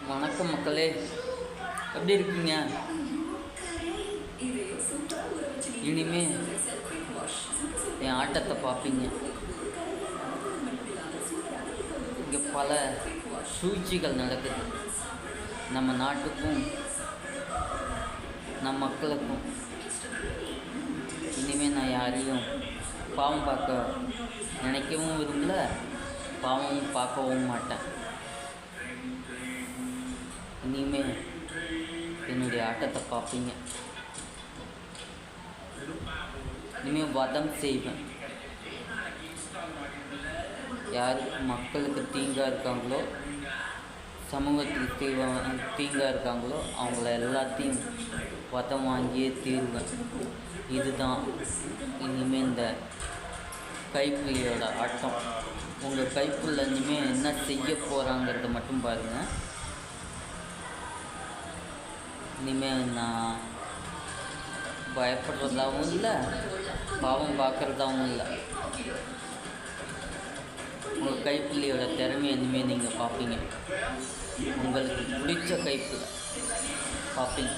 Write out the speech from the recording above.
வணக்கம் மக்களே, எப்படி இருக்கீங்க? இனிமே என் ஆட்டத்தை பார்ப்பீங்க. இங்கே பல சூழ்ச்சிகள் நடக்குது நம்ம நாட்டுக்கும் நம் மக்களுக்கும். இனிமேல் நான் யாரையும் பாவம் பார்க்க நினைக்கவும் விரும்பல, பாவமும் பார்க்கவும் மாட்டேன். இனிமேல் என்னுடைய ஆட்டத்தை பார்ப்பீங்க. இனிமேல் வதம் செய்வேன். யார் மக்களுக்கு தீங்காக இருக்காங்களோ, சமூகத்துக்கு தீங்காக இருக்காங்களோ அவங்கள எல்லாத்தையும் வதம் வாங்கியே தீருவேன். இதுதான் இனிமேல் இந்த கைப்புலியோட ஆட்டம். உங்கள் கைப்புள்ள இனிமேல் என்ன செய்ய போகிறாங்கிறத மட்டும் பாருங்கள். இனிமேல் நான் பயப்படுறதாகவும் இல்லை, பாவம் பார்க்குறதாகவும் இல்லை. உங்கள் கைப்புள்ளியோட திறமையை இனிமேல் நீங்கள் பார்ப்பீங்க. உங்களுக்கு பிடிச்ச கைப்புள்ள பார்ப்பீங்க.